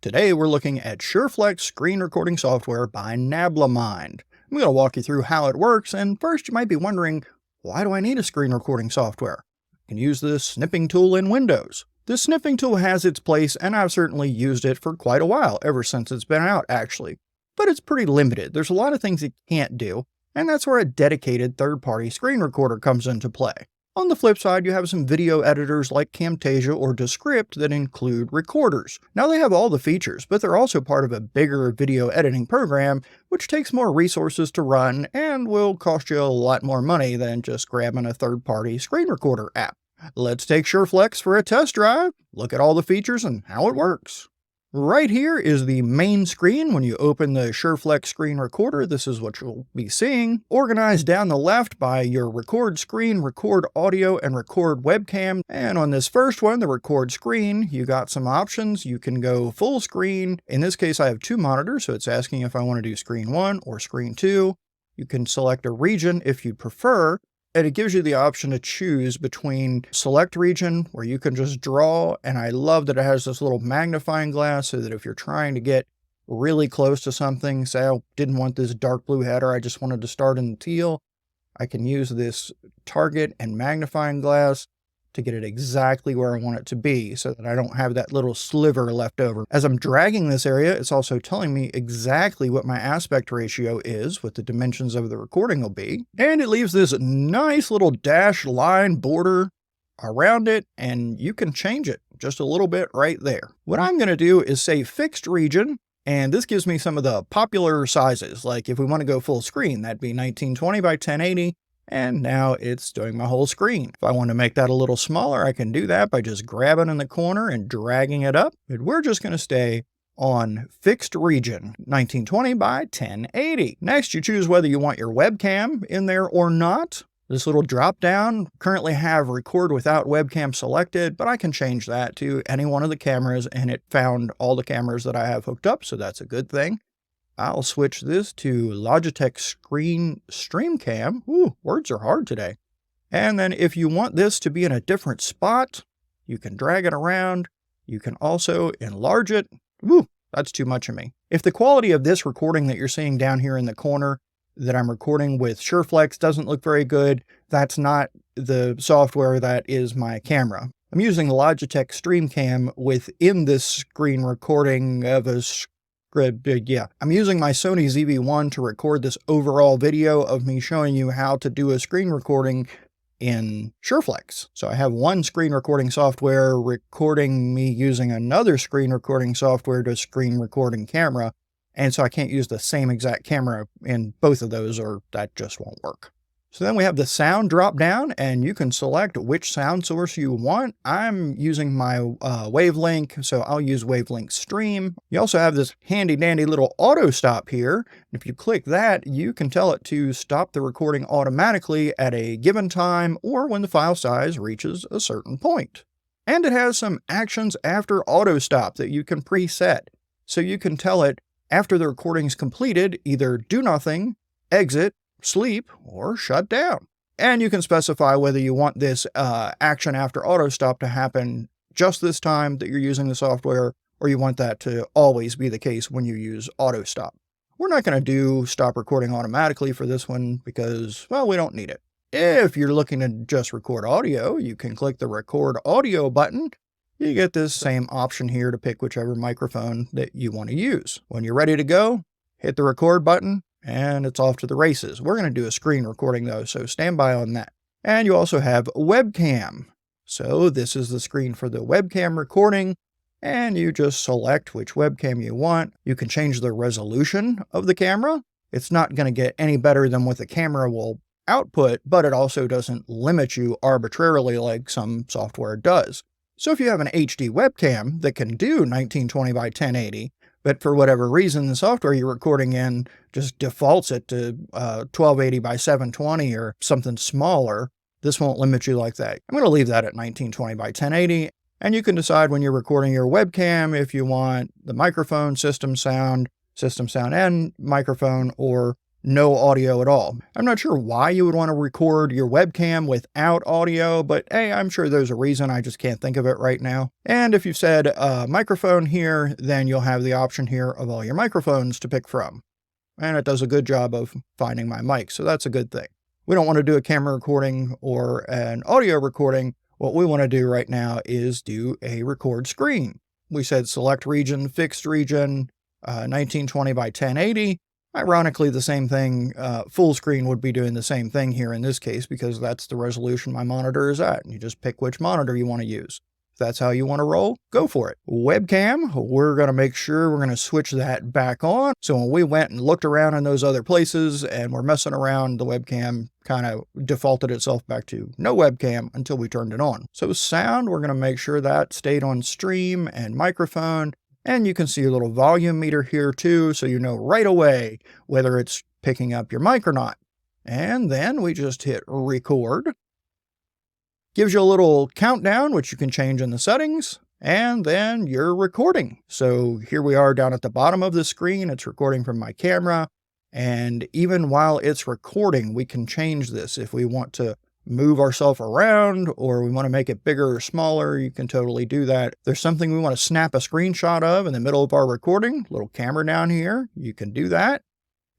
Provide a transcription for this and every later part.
Today we're looking at SurFlex screen recording software by Nablamind. I'm going to walk you through how it works, and first you might be wondering, why do I need a screen recording software? I can use the snipping tool in Windows. This snipping tool has its place, and I've certainly used it for quite a while, ever since it's been out actually. But it's pretty limited. There's a lot of things it can't do, and that's where a dedicated third-party screen recorder comes into play. On the flip side, you have some video editors like Camtasia or Descript that include recorders. Now they have all the features, but they're also part of a bigger video editing program, which takes more resources to run and will cost you a lot more money than just grabbing a third-party screen recorder app. Let's take SurFlex for a test drive, look at all the features and how it works. Right here is the main screen. When you open the SurFlex screen recorder, this is what you'll be seeing. Organized down the left by your record screen, record audio, and record webcam. And on this first one, the record screen, you got some options. You can go full screen. In this case, I have two monitors, so it's asking if I want to do screen 1 or screen 2. You can select a region if you prefer. And it gives you the option to choose between select region, where you can just draw, and I love that it has this little magnifying glass so that if you're trying to get really close to something, say I didn't want this dark blue header, I just wanted to start in the teal, I can use this target and magnifying glass to get it exactly where I want it to be so that I don't have that little sliver left over. As I'm dragging this area, it's also telling me exactly what my aspect ratio is, what the dimensions of the recording will be. And it leaves this nice little dashed line border around it, and you can change it just a little bit right there. What I'm going to do is say fixed region, and this gives me some of the popular sizes. Like if we want to go full screen, that'd be 1920 by 1080. And now it's doing my whole screen. If I want to make that a little smaller, I can do that by just grabbing in the corner and dragging it up. But we're just going to stay on fixed region, 1920 by 1080. Next, you choose whether you want your webcam in there or not. This little drop down currently have record without webcam selected, but I can change that to any one of the cameras, and it found all the cameras that I have hooked up, so that's a good thing. I'll switch this to Logitech Screen Stream Cam. Ooh, words are hard today. And then if you want this to be in a different spot, you can drag it around. You can also enlarge it. Ooh, that's too much of me. If the quality of this recording that you're seeing down here in the corner that I'm recording with SurFlex doesn't look very good, that's not the software that is my camera. I'm using the Logitech Stream Cam within this screen recording of a I'm using my Sony ZV-1 to record this overall video of me showing you how to do a screen recording in SurFlex. So I have one screen recording software recording me using another screen recording software to screen recording camera. And so I can't use the same exact camera in both of those, or that just won't work. So then we have the sound drop down, and you can select which sound source you want. I'm using my Wavelink, so I'll use Wavelink Stream. You also have this handy dandy little auto stop here. If you click that, you can tell it to stop the recording automatically at a given time or when the file size reaches a certain point. And it has some actions after auto stop that you can preset. So you can tell it after the recording is completed, either do nothing, exit, sleep, or shut down. And you can specify whether you want this action after auto stop to happen just this time that you're using the software, or you want that to always be the case when you use auto stop. We're not going to do stop recording automatically for this one because, well, we don't need it. If you're looking to just record audio, you can click the record audio button. You get this same option here to pick whichever microphone that you want to use. When you're ready to go, hit the record button, and it's off to the races. We're going to do a screen recording though, so stand by on that. And you also have webcam. So this is the screen for the webcam recording, and you just select which webcam you want. You can change the resolution of the camera. It's not going to get any better than what the camera will output, but it also doesn't limit you arbitrarily like some software does. So if you have an HD webcam that can do 1920 by 1080, but for whatever reason, the software you're recording in just defaults it to 1280 by 720 or something smaller, this won't limit you like that. I'm going to leave that at 1920 by 1080, and you can decide when you're recording your webcam if you want the microphone, system sound and microphone, or no audio at all. I'm not sure why you would want to record your webcam without audio, but hey, I'm sure there's a reason. I just can't think of it right now. And if you've said microphone here, then you'll have the option here of all your microphones to pick from. And it does a good job of finding my mic, so that's a good thing. We don't want to do a camera recording or an audio recording. What we want to do right now is do a record screen. We said select region, fixed region, 1920 by 1080. Ironically, the same thing, full screen would be doing the same thing here in this case, because that's the resolution my monitor is at. You just pick which monitor you want to use. If that's how you want to roll, go for it. Webcam, we're going to make sure we're going to switch that back on. So when we went and looked around in those other places and we're messing around, the webcam kind of defaulted itself back to no webcam until we turned it on. So sound, we're going to make sure that stayed on stream and microphone. And you can see a little volume meter here too, so you know right away whether it's picking up your mic or not. And then we just hit record. Gives you a little countdown, which you can change in the settings, and then you're recording. So here we are down at the bottom of the screen. It's recording from my camera. And even while it's recording, we can change this. If we want to move ourselves around or we want to make it bigger or smaller, you can totally do that. If there's something we want to snap a screenshot of in the middle of our recording, little camera down here, you can do that.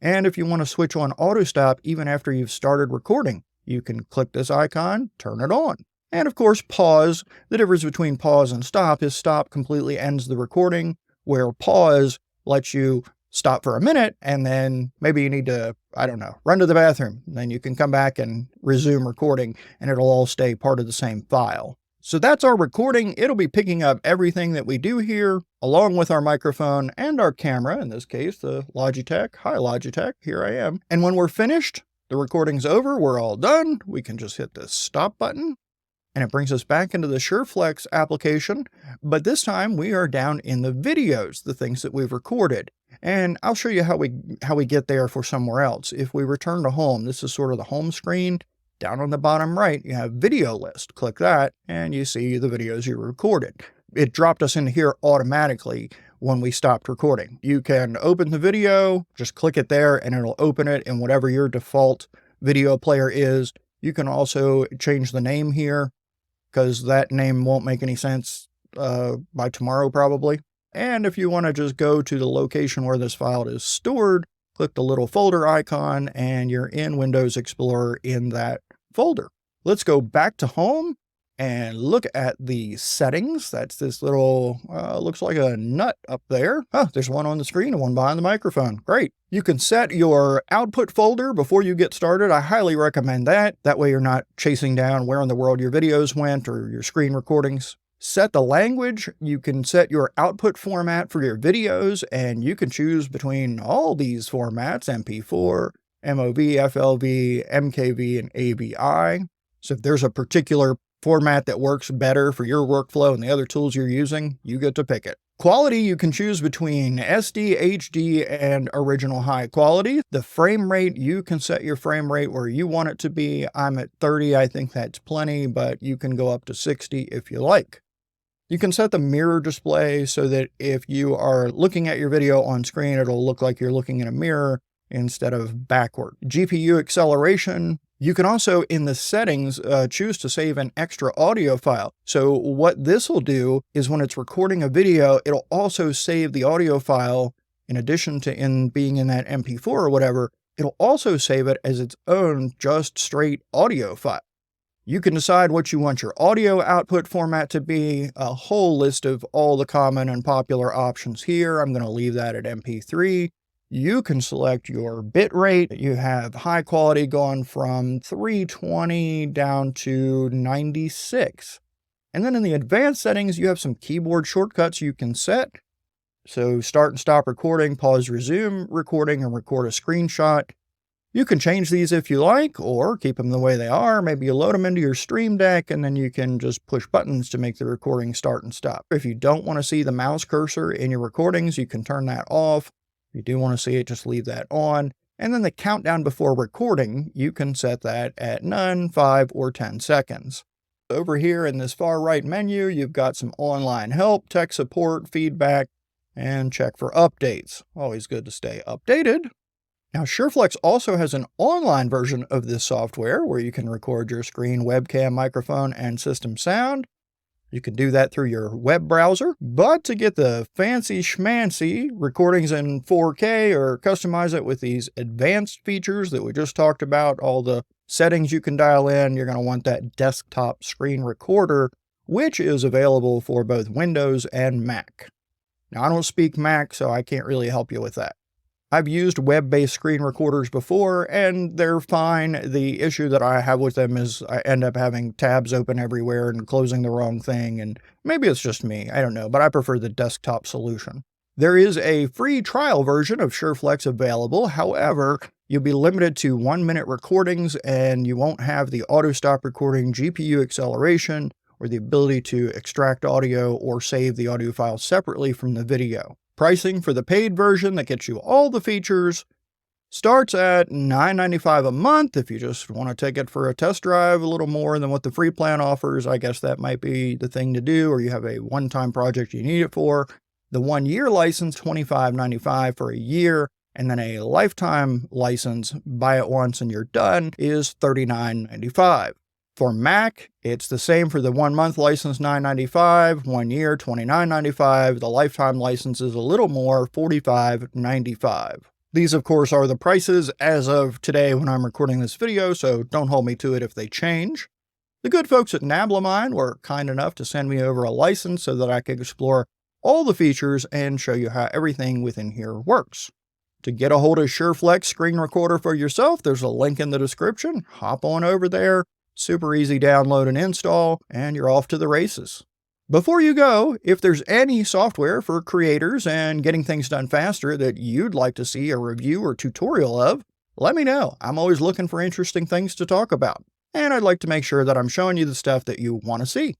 And if you want to switch on auto stop even after you've started recording, you can click this icon, turn it on. And of course, pause. The difference between pause and stop is stop completely ends the recording, where pause lets you stop for a minute, and then maybe you need to, I don't know, run to the bathroom. Then you can come back and resume recording, and it'll all stay part of the same file. So that's our recording. It'll be picking up everything that we do here, along with our microphone and our camera, in this case, the Logitech. Hi, Logitech, here I am. And when we're finished, the recording's over, we're all done. We can just hit the stop button, and it brings us back into the SurFlex application. But this time we are down in the videos, the things that we've recorded. And I'll show you how we get there for somewhere else. If we return to home, this is sort of the home screen. Down on the bottom right, you have video list. Click that and you see the videos you recorded. It dropped us into here automatically when we stopped recording. You can open the video, just click it there and it'll open it in whatever your default video player is. You can also change the name here, because that name won't make any sense by tomorrow probably. And if you want to just go to the location where this file is stored, click the little folder icon and you're in Windows Explorer in that folder. Let's go back to home and look at the settings. That's this little, looks like a nut up there. Oh, there's one on the screen and one behind the microphone. Great. You can set your output folder before you get started. I highly recommend that. That way you're not chasing down where in the world your videos went or your screen recordings. Set the language. You can set your output format for your videos, and you can choose between all these formats: MP4, MOV, FLV, MKV, and AVI. So if there's a particular format that works better for your workflow and the other tools you're using, you get to pick it. Quality, you can choose between SD, HD, and original high quality. The frame rate, you can set your frame rate where you want it to be. I'm at 30, I think that's plenty, but you can go up to 60 if you like. You can set the mirror display so that if you are looking at your video on screen, it'll look like you're looking in a mirror instead of backward. GPU acceleration. You can also, in the settings, choose to save an extra audio file. So what this will do is when it's recording a video, it'll also save the audio file in addition to being in that MP4 or whatever. It'll also save it as its own just straight audio file. You can decide what you want your audio output format to be, a whole list of all the common and popular options here. I'm going to leave that at MP3. You can select your bit rate. You have high quality going from 320 down to 96. And then in the advanced settings, you have some keyboard shortcuts you can set. So start and stop recording, pause, resume recording, and record a screenshot. You can change these if you like, or keep them the way they are. Maybe you load them into your Stream Deck, and then you can just push buttons to make the recording start and stop. If you don't want to see the mouse cursor in your recordings, you can turn that off. If you do want to see it, just leave that on. And then the countdown before recording, you can set that at none, 5, or 10 seconds. Over here in this far right menu, you've got some online help, tech support, feedback, and check for updates. Always good to stay updated. Now, SurFlex also has an online version of this software where you can record your screen, webcam, microphone, and system sound. You can do that through your web browser, but to get the fancy schmancy recordings in 4K or customize it with these advanced features that we just talked about, all the settings you can dial in, you're going to want that desktop screen recorder, which is available for both Windows and Mac. Now, I don't speak Mac, so I can't really help you with that. I've used web-based screen recorders before, and they're fine. The issue that I have with them is I end up having tabs open everywhere and closing the wrong thing, and maybe it's just me, I don't know, but I prefer the desktop solution. There is a free trial version of SurFlex available. However, you'll be limited to 1-minute recordings, and you won't have the auto-stop recording, GPU acceleration, or the ability to extract audio or save the audio file separately from the video. Pricing for the paid version that gets you all the features starts at $9.95 a month. If you just want to take it for a test drive a little more than what the free plan offers, I guess that might be the thing to do, or you have a one-time project you need it for. The 1-year license, $25.95 for a year, and then a lifetime license, buy it once and you're done, is $39.95. For Mac, it's the same for the 1-month license, $9.95, 1 year, $29.95. The lifetime license is a little more, $45.95. These, of course, are the prices as of today when I'm recording this video, so don't hold me to it if they change. The good folks at Nablamine were kind enough to send me over a license so that I could explore all the features and show you how everything within here works. To get a hold of SurFlex screen recorder for yourself, there's a link in the description. Hop on over there. Super easy download and install, and you're off to the races. Before you go, if there's any software for creators and getting things done faster that you'd like to see a review or tutorial of, let me know. I'm always looking for interesting things to talk about, and I'd like to make sure that I'm showing you the stuff that you want to see.